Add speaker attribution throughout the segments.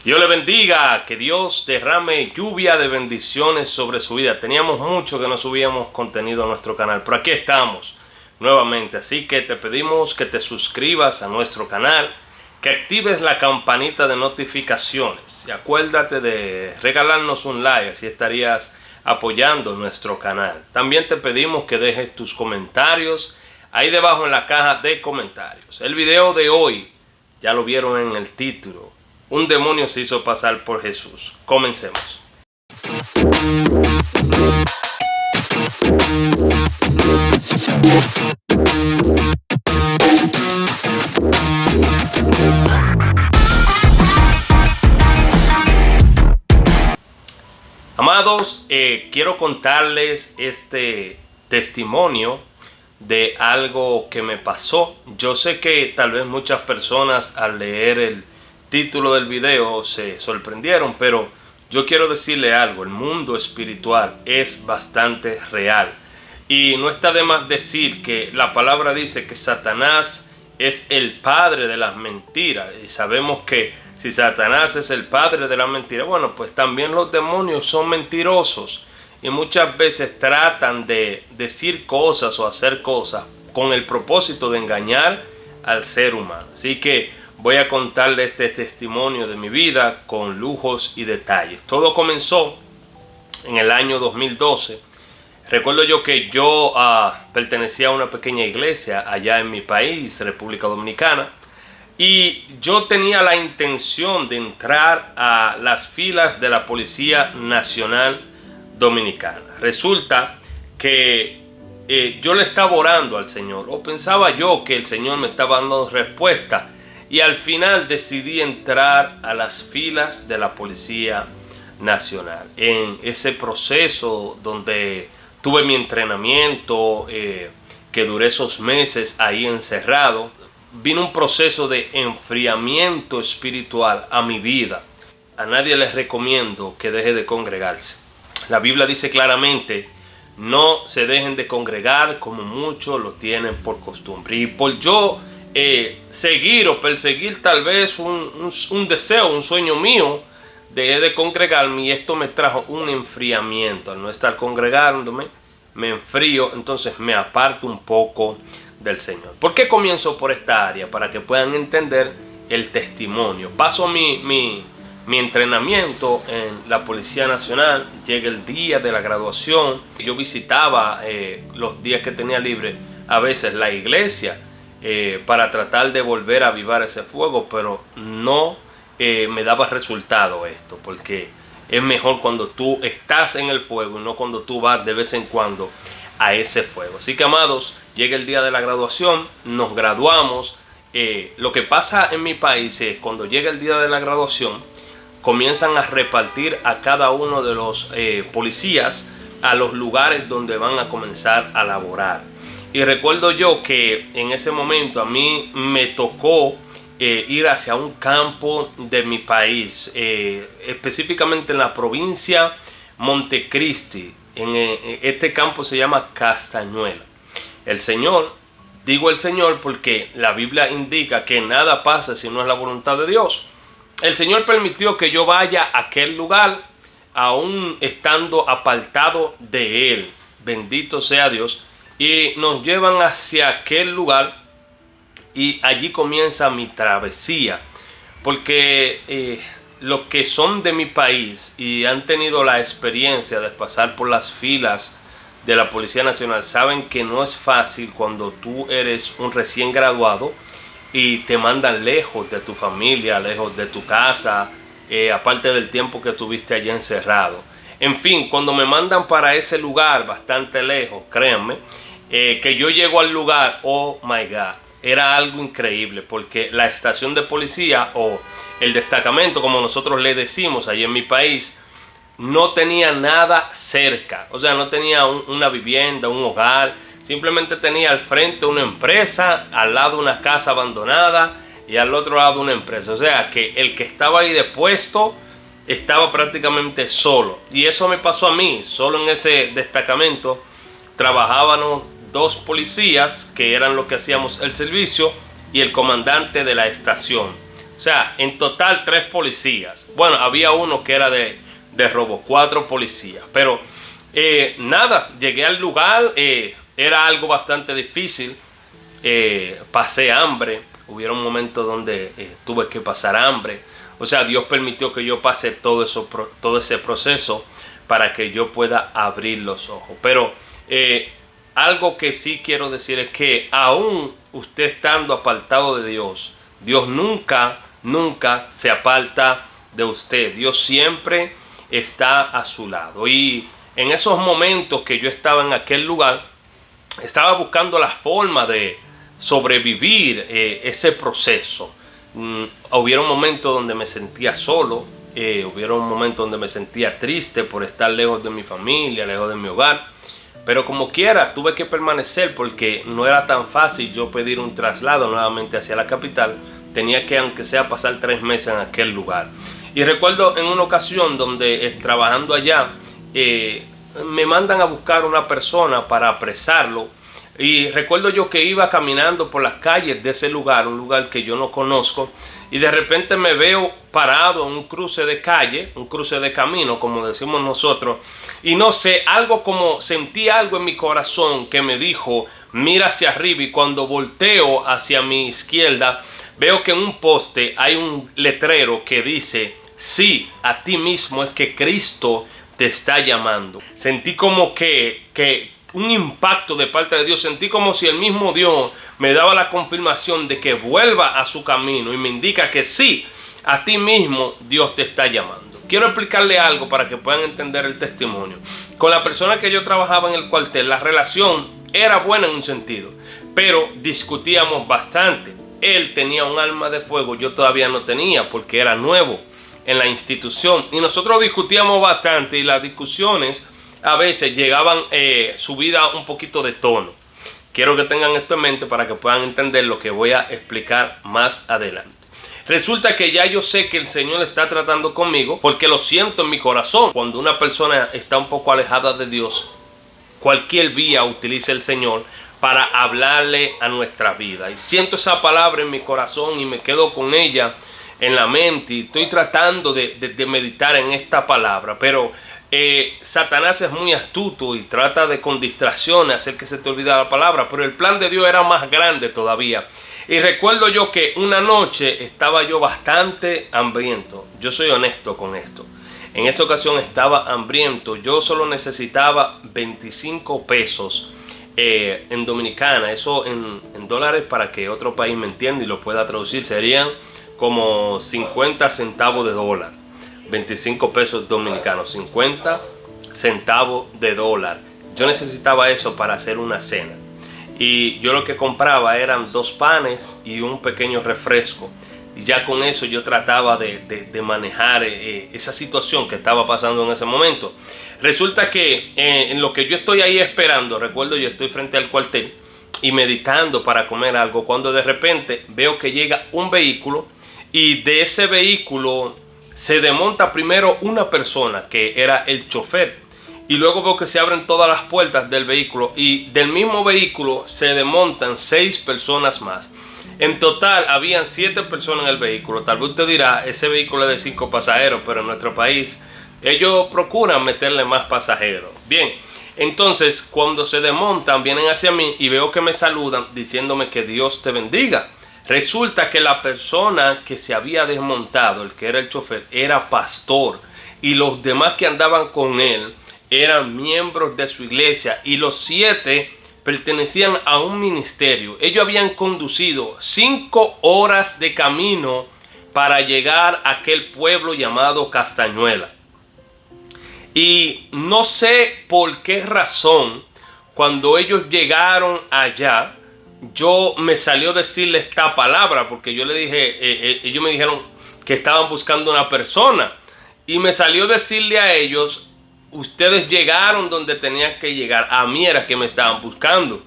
Speaker 1: Dios le bendiga, que Dios derrame lluvia de bendiciones sobre su vida. Teníamos mucho que no subíamos contenido a nuestro canal, pero aquí estamos nuevamente. Así que te pedimos que te suscribas a nuestro canal, que actives la campanita de notificaciones y acuérdate de regalarnos un like, así estarías apoyando nuestro canal. También te pedimos que dejes tus comentarios ahí debajo en la caja de comentarios. El video de hoy, ya lo vieron en el título, un demonio se hizo pasar por Jesús. Comencemos. Amados, quiero contarles este testimonio de algo que me pasó. Yo sé que tal vez muchas personas al leer el título del video se sorprendieron, pero yo quiero decirle algo. El mundo espiritual es bastante real y no está de más decir que la palabra dice que Satanás es el padre de las mentiras, y sabemos que si Satanás es el padre de las mentiras, bueno, pues también los demonios son mentirosos y muchas veces tratan de decir cosas o hacer cosas con el propósito de engañar al ser humano. Así que voy a contarle este testimonio de mi vida con lujos y detalles. Todo comenzó en el año 2012. Recuerdo yo que yo pertenecía a una pequeña iglesia allá en mi país, República Dominicana, y yo tenía la intención de entrar a las filas de la Policía Nacional Dominicana. Resulta que yo le estaba orando al Señor, o pensaba yo que el Señor me estaba dando respuesta, y al final decidí entrar a las filas de la Policía Nacional. En ese proceso donde tuve mi entrenamiento, que duré esos meses ahí encerrado, vino un proceso de enfriamiento espiritual a mi vida. A nadie les recomiendo que deje de congregarse. La Biblia dice claramente: no se dejen de congregar como muchos lo tienen por costumbre. Y por yo seguir o perseguir tal vez un deseo, un sueño mío, dejé de congregarme, y esto me trajo un enfriamiento. Al no estar congregándome, me enfrío, entonces me aparto un poco del Señor. ¿Por qué comienzo por esta área? Para que puedan entender el testimonio. Paso mi entrenamiento en la Policía Nacional, llega el día de la graduación. Yo visitaba los días que tenía libre a veces la iglesia para tratar de volver a avivar ese fuego, pero no me daba resultado esto, porque es mejor cuando tú estás en el fuego y no cuando tú vas de vez en cuando a ese fuego. Así que, amados, llega el día de la graduación, nos graduamos. Lo que pasa en mi país es cuando llega el día de la graduación, comienzan a repartir a cada uno de los policías a los lugares donde van a comenzar a laborar. Y recuerdo yo que en ese momento a mí me tocó ir hacia un campo de mi país, específicamente en la provincia Montecristi. Este campo se llama Castañuela. El Señor, digo el Señor porque la Biblia indica que nada pasa si no es la voluntad de Dios. El Señor permitió que yo vaya a aquel lugar, aún estando apartado de Él. Bendito sea Dios. Y nos llevan hacia aquel lugar, y allí comienza mi travesía. Porque los que son de mi país y han tenido la experiencia de pasar por las filas de la Policía Nacional saben que no es fácil cuando tú eres un recién graduado y te mandan lejos de tu familia, lejos de tu casa, aparte del tiempo que tuviste allá encerrado. En fin, cuando me mandan para ese lugar bastante lejos, créanme, que yo llego al lugar, oh my God, era algo increíble, porque la estación de policía o el destacamento, como nosotros le decimos allí en mi país, no tenía nada cerca. O sea, no tenía una vivienda, un hogar. Simplemente tenía al frente una empresa, al lado una casa abandonada y al otro lado una empresa. O sea, que el que estaba ahí de puesto estaba prácticamente solo. Y eso me pasó a mí. Solo en ese destacamento trabajábamos 2 policías, que eran los que hacíamos el servicio, y el comandante de la estación. O sea, en total 3 policías. Bueno, había uno que era de robo, 4 policías. Pero nada, llegué al lugar, era algo bastante difícil. Pasé hambre, hubieron momentos donde tuve que pasar hambre. O sea, Dios permitió que yo pase todo ese proceso para que yo pueda abrir los ojos. Pero algo que sí quiero decir es que aún usted estando apartado de Dios, Dios nunca se aparta de usted. Dios siempre está a su lado. Y en esos momentos que yo estaba en aquel lugar, estaba buscando la forma de sobrevivir ese proceso. Hubieron momentos donde me sentía solo, hubieron momentos donde me sentía triste por estar lejos de mi familia, lejos de mi hogar. Pero como quiera, tuve que permanecer porque no era tan fácil yo pedir un traslado nuevamente hacia la capital. Tenía que, aunque sea, pasar 3 meses en aquel lugar. Y recuerdo en una ocasión donde trabajando allá, me mandan a buscar una persona para apresarlo. Y recuerdo yo que iba caminando por las calles de ese lugar, un lugar que yo no conozco, y de repente me veo parado en un cruce de calle, un cruce de camino, como decimos nosotros, y no sé, algo como sentí algo en mi corazón que me dijo, mira hacia arriba, y cuando volteo hacia mi izquierda, veo que en un poste hay un letrero que dice, sí, a ti mismo es que Cristo te está llamando. Sentí como que un impacto de parte de Dios. Sentí como si el mismo Dios me daba la confirmación de que vuelva a su camino y me indica que sí, a ti mismo Dios te está llamando. Quiero explicarle algo para que puedan entender el testimonio. Con la persona que yo trabajaba en el cuartel, la relación era buena en un sentido, pero discutíamos bastante. Él tenía un arma de fuego, yo todavía no tenía porque era nuevo en la institución, y nosotros discutíamos bastante, y las discusiones a veces llegaban subida un poquito de tono. Quiero que tengan esto en mente para que puedan entender lo que voy a explicar más adelante. Resulta que ya yo sé que el Señor está tratando conmigo porque lo siento en mi corazón. Cuando una persona está un poco alejada de Dios, cualquier vía utiliza el Señor para hablarle a nuestra vida. Y siento esa palabra en mi corazón y me quedo con ella en la mente. Y estoy tratando de meditar en esta palabra, pero Satanás es muy astuto y trata de con distracciones hacer que se te olvide la palabra, pero el plan de Dios era más grande todavía. Y recuerdo yo que una noche estaba yo bastante hambriento. Yo soy honesto con esto. En esa ocasión estaba hambriento. Yo solo necesitaba 25 pesos en dominicana. Eso en dólares, para que otro país me entienda y lo pueda traducir, serían como 50 centavos de dólar. 25 pesos dominicanos, 50 centavos de dólar. Yo necesitaba eso para hacer una cena. Y yo lo que compraba eran 2 panes y un pequeño refresco. Y ya con eso yo trataba de manejar esa situación que estaba pasando en ese momento. Resulta que en lo que yo estoy ahí esperando, recuerdo yo estoy frente al cuartel y meditando para comer algo, cuando de repente veo que llega un vehículo, y de ese vehículo se desmonta primero una persona que era el chofer, y luego veo que se abren todas las puertas del vehículo, y del mismo vehículo se desmontan 6 personas más. En total habían 7 personas en el vehículo. Tal vez usted dirá, ese vehículo es de 5 pasajeros, pero en nuestro país ellos procuran meterle más pasajeros. Bien, entonces cuando se desmontan vienen hacia mí y veo que me saludan diciéndome que Dios te bendiga. Resulta que la persona que se había desmontado, el que era el chofer, era pastor, y los demás que andaban con él eran miembros de su iglesia, y los 7 pertenecían a un ministerio. Ellos habían conducido 5 horas de camino para llegar a aquel pueblo llamado Castañuela. Y no sé por qué razón, cuando ellos llegaron allá, yo me salió decirle esta palabra, porque yo le dije, ellos me dijeron que estaban buscando una persona, y me salió decirle a ellos, ustedes llegaron donde tenían que llegar, a mí era que me estaban buscando.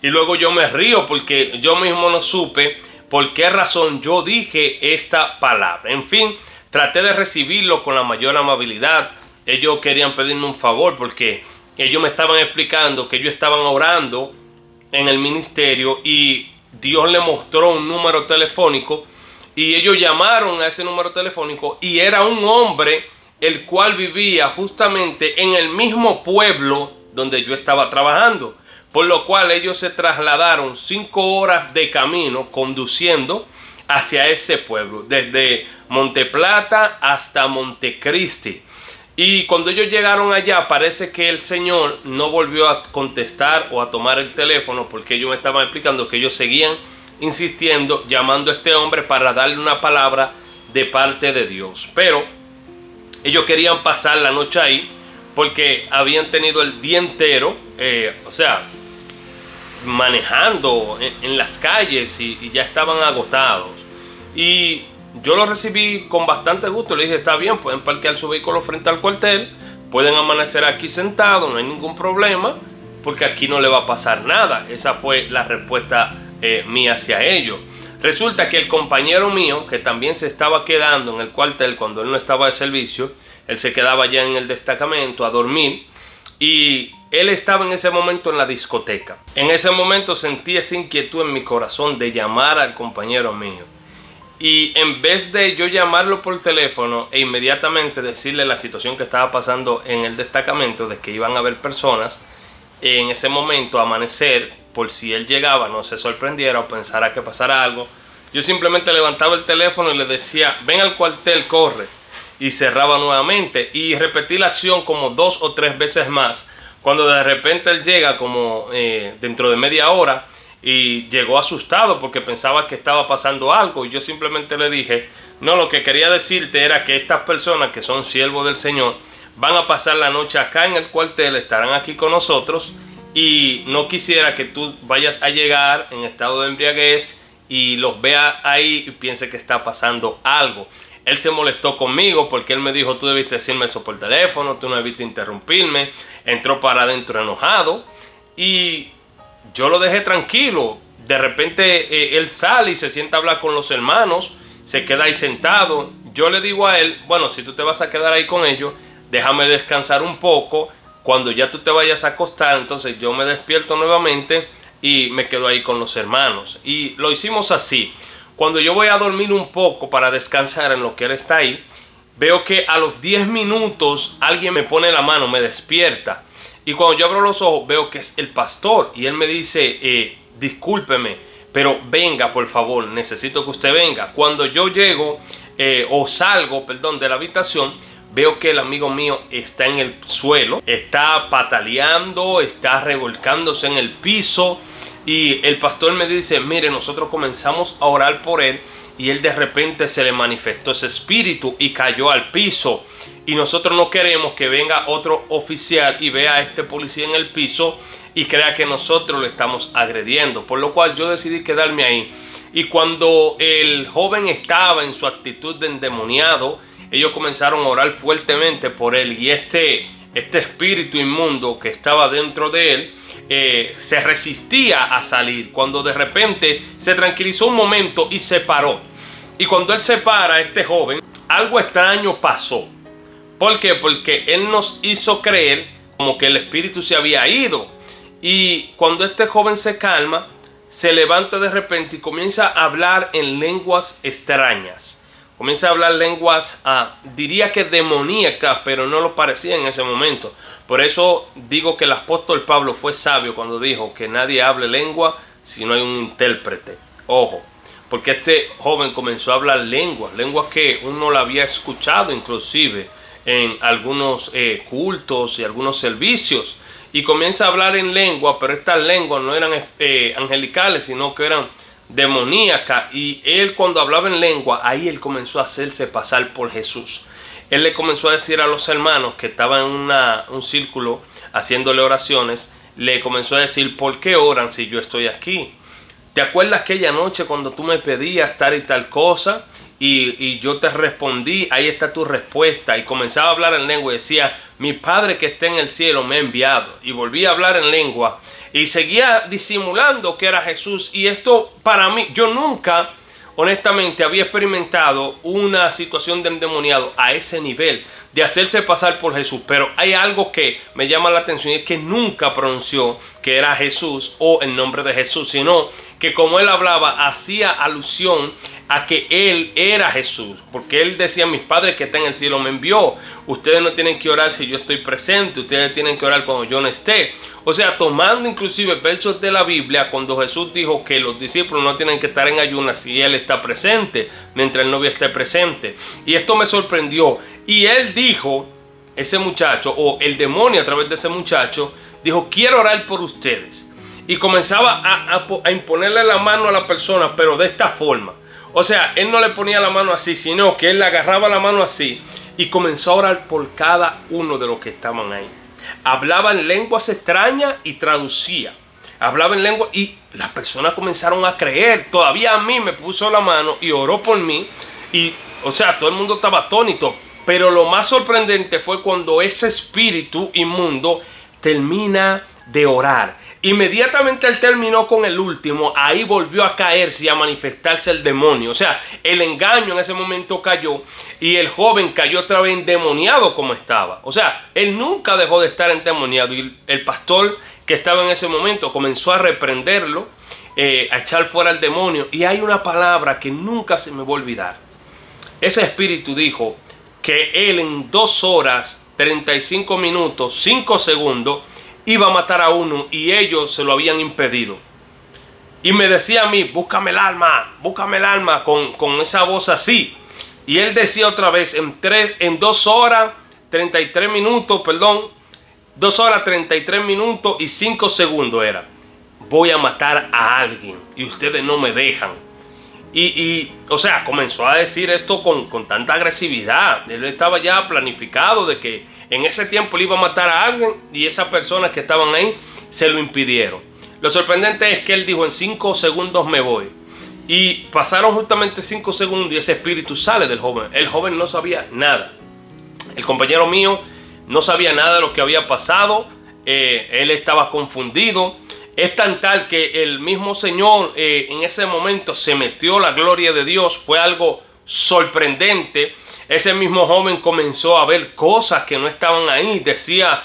Speaker 1: Y luego yo me río porque yo mismo no supe por qué razón yo dije esta palabra. En fin, traté de recibirlo con la mayor amabilidad. Ellos querían pedirme un favor porque ellos me estaban explicando que ellos estaban orando en el ministerio y Dios le mostró un número telefónico y ellos llamaron a ese número telefónico y era un hombre el cual vivía justamente en el mismo pueblo donde yo estaba trabajando, por lo cual ellos se trasladaron 5 horas de camino conduciendo hacia ese pueblo, desde Monteplata hasta Montecristi. Y cuando ellos llegaron allá, parece que el señor no volvió a contestar o a tomar el teléfono, porque ellos me estaban explicando que ellos seguían insistiendo, llamando a este hombre para darle una palabra de parte de Dios. Pero ellos querían pasar la noche ahí porque habían tenido el día entero, manejando en las calles y ya estaban agotados. Y yo lo recibí con bastante gusto. Le dije, está bien, pueden parquear su vehículo frente al cuartel, pueden amanecer aquí sentados, no hay ningún problema, porque aquí no le va a pasar nada. Esa fue la respuesta mía hacia ellos. Resulta que el compañero mío, que también se estaba quedando en el cuartel cuando él no estaba de servicio, él se quedaba ya en el destacamento a dormir, y él estaba en ese momento en la discoteca. En ese momento sentí esa inquietud en mi corazón de llamar al compañero mío. Y en vez de yo llamarlo por teléfono e inmediatamente decirle la situación que estaba pasando en el destacamento, de que iban a haber personas en ese momento, amanecer, por si él llegaba no se sorprendiera o pensara que pasara algo, yo simplemente levantaba el teléfono y le decía, ven al cuartel, corre, y cerraba nuevamente, y repetí la acción como 2 o 3 veces más, cuando de repente él llega como dentro de media hora, y llegó asustado porque pensaba que estaba pasando algo, y yo simplemente le dije, no, lo que quería decirte era que estas personas que son siervos del Señor van a pasar la noche acá en el cuartel, estarán aquí con nosotros, y no quisiera que tú vayas a llegar en estado de embriaguez y los vea ahí y piense que está pasando algo. Él se molestó conmigo porque él me dijo, tú debiste decirme eso por teléfono, tú no debiste interrumpirme. Entró para adentro enojado y yo lo dejé tranquilo. De repente él sale y se sienta a hablar con los hermanos, se queda ahí sentado. Yo le digo a él, bueno, si tú te vas a quedar ahí con ellos, déjame descansar un poco. Cuando ya tú te vayas a acostar, entonces yo me despierto nuevamente y me quedo ahí con los hermanos. Y lo hicimos así. Cuando yo voy a dormir un poco para descansar en lo que él está ahí, veo que a los 10 minutos alguien me pone la mano, me despierta. Y cuando yo abro los ojos veo que es el pastor y él me dice, discúlpeme, pero venga por favor, necesito que usted venga. Cuando yo llego salgo de la habitación, veo que el amigo mío está en el suelo, está pataleando, está revolcándose en el piso. Y el pastor me dice, mire, nosotros comenzamos a orar por él y él de repente se le manifestó ese espíritu y cayó al piso. Y nosotros no queremos que venga otro oficial y vea a este policía en el piso y crea que nosotros lo estamos agrediendo. Por lo cual yo decidí quedarme ahí. Y cuando el joven estaba en su actitud de endemoniado, ellos comenzaron a orar fuertemente por él. Y este espíritu inmundo que estaba dentro de él se resistía a salir, cuando de repente se tranquilizó un momento y se paró. Y cuando él se para, este joven, algo extraño pasó. ¿Por qué? Porque él nos hizo creer como que el espíritu se había ido. Y cuando este joven se calma, se levanta de repente y comienza a hablar en lenguas extrañas. Comienza a hablar lenguas, diría que demoníacas, pero no lo parecía en ese momento. Por eso digo que el apóstol Pablo fue sabio cuando dijo que nadie hable lengua si no hay un intérprete. Ojo, porque este joven comenzó a hablar lenguas que uno la había escuchado inclusive en algunos cultos y algunos servicios. Y comienza a hablar en lengua, pero estas lenguas no eran angelicales, sino que eran demoníaca. Y él, cuando hablaba en lengua, ahí él comenzó a hacerse pasar por Jesús. Él le comenzó a decir a los hermanos que estaban en un círculo haciéndole oraciones, le comenzó a decir, ¿por qué oran si yo estoy aquí? ¿Te acuerdas aquella noche cuando tú me pedías tal y tal cosa? Y yo te respondí, ahí está tu respuesta. Y comenzaba a hablar en lengua y decía, mi Padre que está en el cielo me ha enviado. Y volví a hablar en lengua y seguía disimulando que era Jesús. Y esto para mí, yo nunca honestamente había experimentado una situación de endemoniado a ese nivel, de hacerse pasar por Jesús. Pero hay algo que me llama la atención, y es que nunca pronunció que era Jesús o el nombre de Jesús, sino que como él hablaba, hacía alusión a que él era Jesús, porque él decía: mis padres que están en el cielo me envió, ustedes no tienen que orar si yo estoy presente, ustedes tienen que orar cuando yo no esté. O sea, tomando inclusive versos de la Biblia, cuando Jesús dijo que los discípulos no tienen que estar en ayunas si él está presente, mientras el novio esté presente. Y esto me sorprendió. Y él dijo, ese muchacho, o el demonio a través de ese muchacho, dijo: quiero orar por ustedes. Y comenzaba a imponerle la mano a la persona, pero de esta forma. O sea, él no le ponía la mano así, sino que él le agarraba la mano así y comenzó a orar por cada uno de los que estaban ahí. Hablaba en lenguas extrañas y traducía. Hablaba en lengua y las personas comenzaron a creer. Todavía a mí me puso la mano y oró por mí. Y, o sea, todo el mundo estaba atónito. Pero lo más sorprendente fue cuando ese espíritu inmundo termina de orar. Inmediatamente él terminó con el último, ahí volvió a caerse y a manifestarse el demonio. O sea, el engaño en ese momento cayó y el joven cayó otra vez endemoniado como estaba. O sea, él nunca dejó de estar endemoniado y el pastor que estaba en ese momento comenzó a reprenderlo, a echar fuera el demonio. Y hay una palabra que nunca se me va a olvidar. Ese espíritu dijo que él en 2 horas, 35 minutos, 5 segundos, iba a matar a uno y ellos se lo habían impedido. Y me decía a mí: búscame el alma, con esa voz así. Y él decía otra vez, en 2 horas, 33 minutos, 2 horas, 33 minutos y 5 segundos era: voy a matar a alguien y ustedes no me dejan. O sea, comenzó a decir esto con tanta agresividad. Él estaba ya planificado de que en ese tiempo él iba a matar a alguien y esas personas que estaban ahí se lo impidieron. Lo sorprendente es que él dijo: en 5 segundos me voy. Y pasaron justamente 5 segundos y ese espíritu sale del joven. El joven no sabía nada. El compañero mío no sabía nada de lo que había pasado. Él estaba confundido. Es tan tal que el mismo Señor en ese momento se metió la gloria de Dios. Fue algo sorprendente. Ese mismo joven comenzó a ver cosas que no estaban ahí. Decía: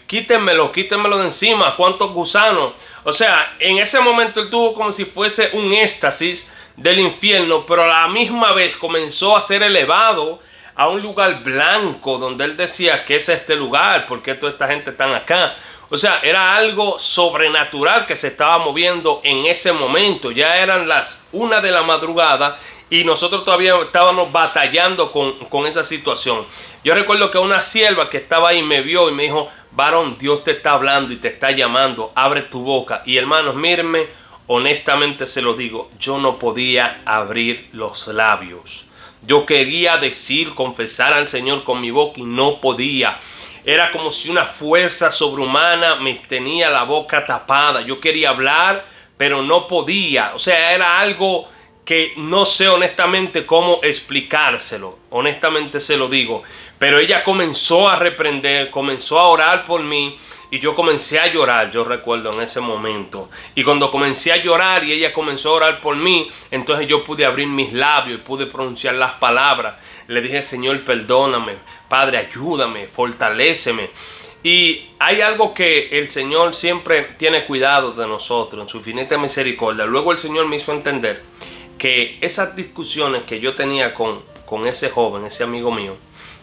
Speaker 1: quítenmelo de encima, cuántos gusanos. O sea, en ese momento él tuvo como si fuese un éxtasis del infierno, pero a la misma vez comenzó a ser elevado a un lugar blanco donde él decía: ¿qué es este lugar? ¿Por qué toda esta gente está acá? O sea, era algo sobrenatural que se estaba moviendo en ese momento. Ya eran las 1 de la madrugada y nosotros todavía estábamos batallando con esa situación. Yo recuerdo que una sierva que estaba ahí me vio y me dijo: varón, Dios te está hablando y te está llamando, abre tu boca. Y hermanos, mírenme, honestamente se lo digo, yo no podía abrir los labios. Yo quería decir, confesar al Señor con mi boca y no podía. Era como si una fuerza sobrehumana me tenía la boca tapada. Yo quería hablar, pero no podía. O sea, era algo que no sé honestamente cómo explicárselo. Honestamente se lo digo. Pero ella comenzó a reprender, comenzó a orar por mí. Y yo comencé a llorar, yo recuerdo en ese momento. Y cuando comencé a llorar y ella comenzó a orar por mí, entonces yo pude abrir mis labios y pude pronunciar las palabras. Le dije: Señor, perdóname. Padre, ayúdame, fortaléceme. Y hay algo que el Señor siempre tiene cuidado de nosotros, en su infinita misericordia. Luego el Señor me hizo entender que esas discusiones que yo tenía con ese joven, ese amigo mío,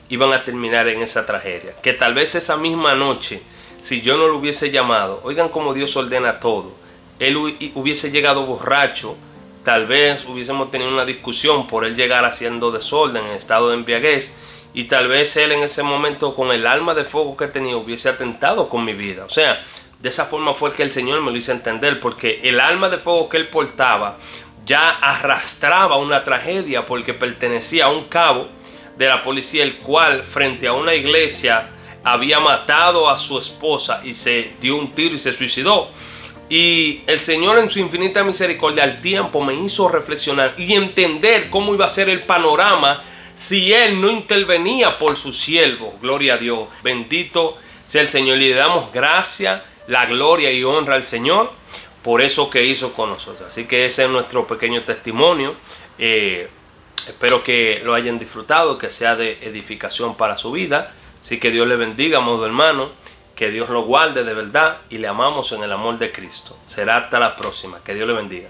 Speaker 1: iban a terminar en esa tragedia. Que tal vez esa misma noche, si yo no lo hubiese llamado, oigan cómo Dios ordena todo, él hubiese llegado borracho, tal vez hubiésemos tenido una discusión por él llegar haciendo desorden en estado de embriaguez, y tal vez él en ese momento con el arma de fuego que tenía hubiese atentado con mi vida. O sea, de esa forma fue que el Señor me lo hizo entender, porque el arma de fuego que él portaba ya arrastraba una tragedia, porque pertenecía a un cabo de la policía, el cual frente a una iglesia había matado a su esposa y se dio un tiro y se suicidó. Y el Señor en su infinita misericordia al tiempo me hizo reflexionar y entender cómo iba a ser el panorama si Él no intervenía por su siervo. Gloria a Dios, bendito sea el Señor, y le damos gracia, la gloria y honra al Señor por eso que hizo con nosotros. Así que ese es nuestro pequeño testimonio. Espero que lo hayan disfrutado, que sea de edificación para su vida. Así que Dios le bendiga, amado hermano, Que Dios lo guarde de verdad y le amamos en el amor de Cristo. Será hasta la próxima. Que Dios le bendiga.